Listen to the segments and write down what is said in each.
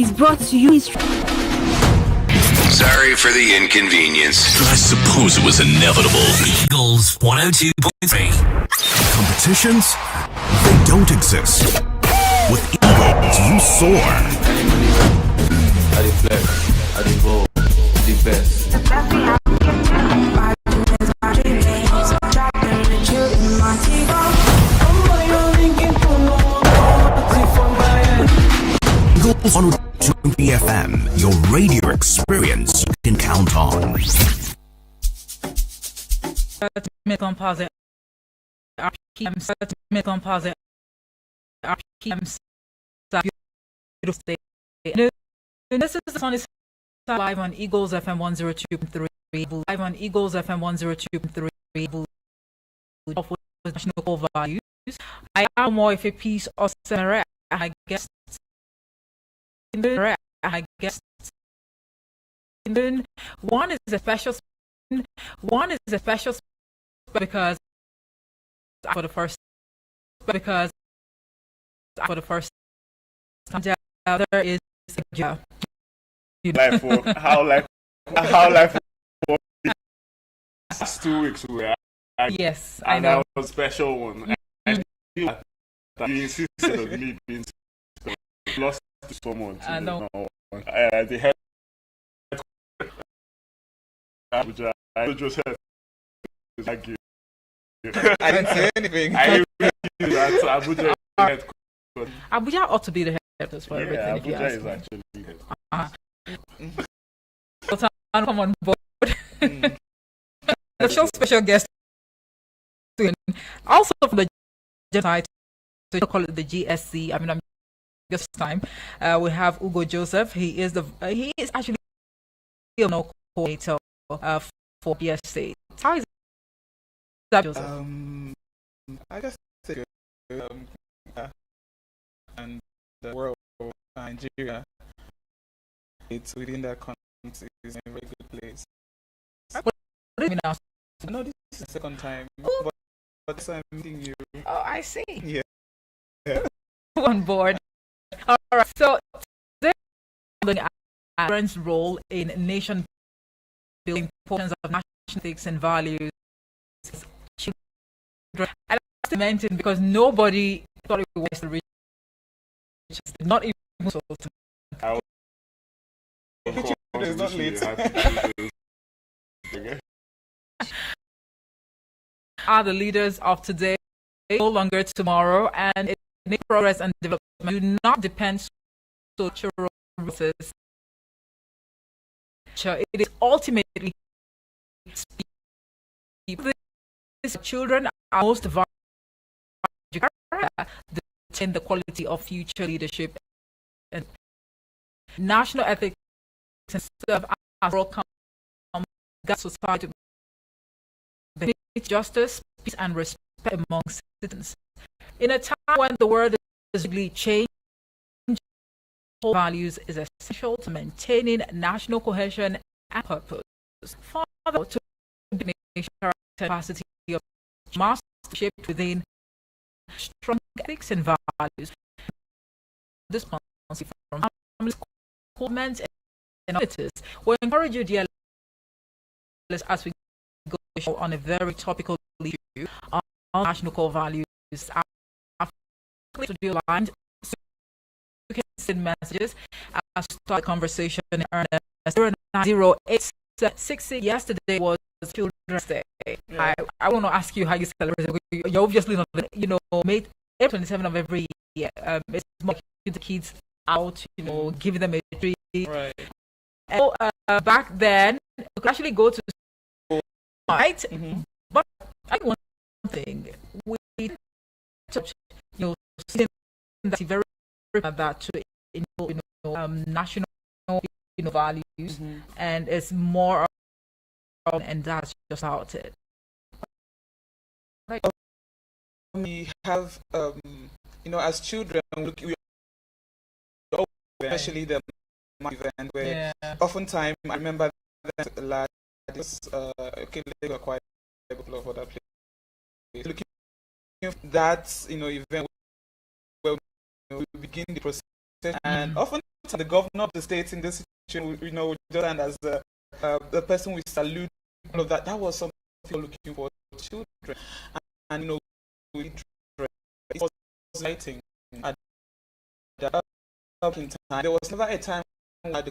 is brought to you. Sorry for the inconvenience. I suppose it was inevitable. Eagles 102.3. Competitions? They don't exist. With Eagles, you soar. I deflect, I devote, the best. Eagles 102.3 FM, your radio experience you can count on. Composite RPM, composite RPM, beautiful. This is the Sunday live on Eagles FM 102.3, live on Eagles FM 102.3, of national core values. I am more of a piece of Samara, I guess. One is a special because for the first time the other is how life last 2 weeks were yes, and I know. that was a special one. I feel that you insisted on me being special. Lost to someone. I know. The head Abuja, I just said thank you. I didn't say anything. I really feel that Abuja is Abuja ought to be the headquarters for everything. Yeah, if you Abuja ask is me. actually Come on board. Special guest. Also from the side, so you call it the GSC. I mean, I'm this time. We have Ugo Joseph. He is actually the coordinator for BSA. How is that, Joseph? I just say and the world, Nigeria, it's within that country is in a very good place. What do you mean now? I know this is the second time, but this I'm meeting you. Oh, I see. Yeah. On board. All right. So, today we're looking at parents' role in nation building, importance of national ethics and values. Children. And that's mentioned because nobody thought it was to reach. Not even so. It's not late. Are the leaders of today, no longer tomorrow, and progress and development do not depend on social resources. It is ultimately these children are most vulnerable to determine the quality of future leadership and national ethics and serve as moral society, justice, peace, and respect among citizens. In a time when the world is really changing, values is essential to maintaining national cohesion and purpose. Further, to the national capacity of mass shaped within strong ethics and values. This policy from families, governments, and others will encourage you, dear listeners, as we go on a very topical issue on national core values. To be aligned, so you can send messages. I start the conversation in earnest. 09086. Yesterday was Children's Day. Yeah. I want to ask you how you celebrate. You obviously not, made April 27th of every year. It's more the kids out, giving them a treat. Right. And, back then, you could actually go to school, right? Mm-hmm. But I think one thing we that's very that to national values, and it's more and that's just about it. We have as children we especially the event where oftentimes I remember that a lot they were quite a couple of other places looking at that event where we begin the process and often the governor of the state in this situation, would just stand as the person we salute, all of that. That was something we're looking for children, and it was exciting. At that point in time, there was never a time where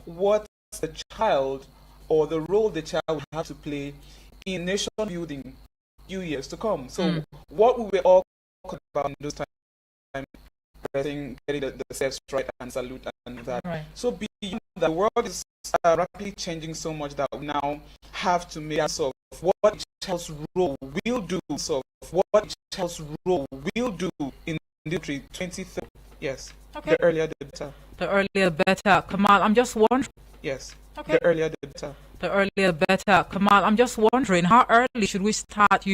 what the child or the role the child would have to play in nation building few years to come. So what we were all about in those times, getting the steps right and salute and that. Right. So beyond that, the world is rapidly changing so much that we now have to make sense of what each child's role will do. So what each child's role will do in the country 2030. Yes. Okay. The earlier the better. The earlier the better. Kamal, I'm just wondering. Yes. Okay. The earlier the better. The earlier the better. Kamal, I'm just wondering, how early should we start,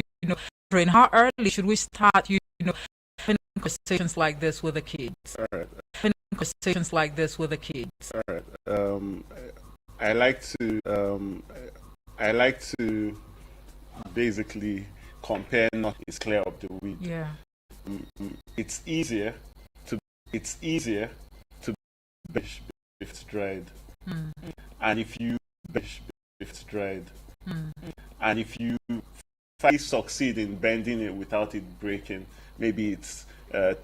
having conversations like this with the kids? All right. Having conversations like this with the kids. All right. I like to basically compare not is clear up the weed. Yeah. It's easier to banish if it's dried. And if you banish if it's dried. And if you finally succeed in bending it without it breaking, maybe it's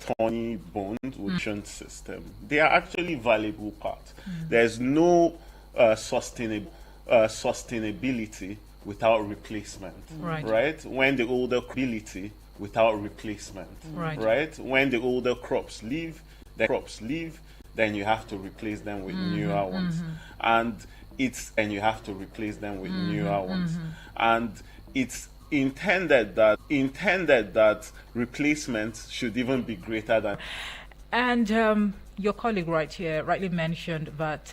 thorny bones with shunt system. They are actually valuable parts. There's no sustainability without replacement, right? When the older ability without replacement, right? When the older crops leave, then you have to replace them with newer ones, and you have to replace them with newer ones, and it's intended that replacement should even be greater than. And your colleague right here rightly mentioned that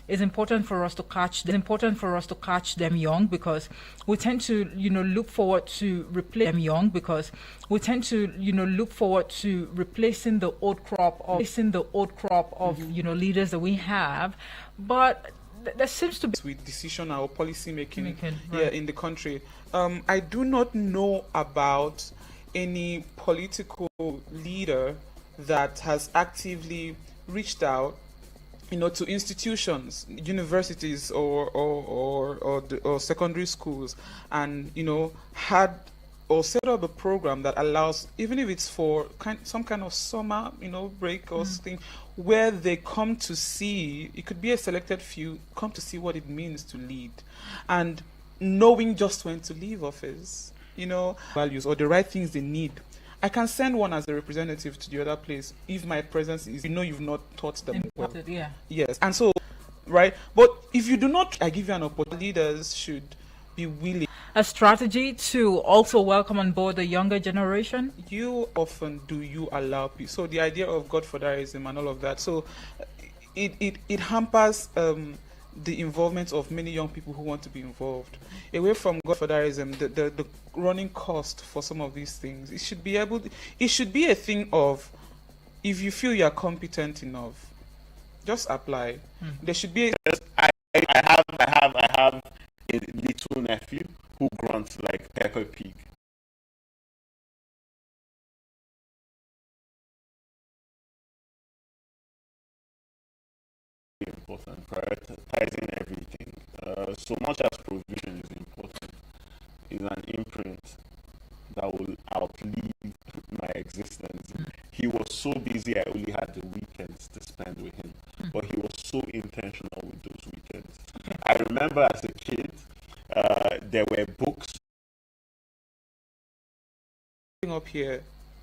it's important for us to catch them young, because we tend to look forward to replace them young because we tend to look forward to replacing the old crop of leaders that we have, but there seems to be with decision or policy making in the country. I do not know about any political leader that has actively reached out, to institutions, universities or secondary schools, and had or set up a program that allows, even if it's for some kind of summer, break or thing, where they come to see, it could be a selected few, come to see what it means to lead, and knowing just when to leave office, values or the right things they need. I can send one as a representative to the other place if my presence is, you've not taught them well. Yeah. Yes, and so, right? But if you do not, I give you an opportunity. Leaders should be willing. A strategy to also welcome on board the younger generation? You often do you allow people. So the idea of godfatherism and all of that. So it hampers the involvement of many young people who want to be involved. Away from godfatherism, the running cost for some of these things, it should be a thing of, if you feel you are competent enough, just apply. There should be I have a little nephew who grunts like Peppa Pig. Important, prioritizing everything. So much as provision is important, is an imprint that will outlive my existence. He was so busy, I only had the weekends to spend with him, but he was so intentional with those weekends. I remember as a kid, there were books up here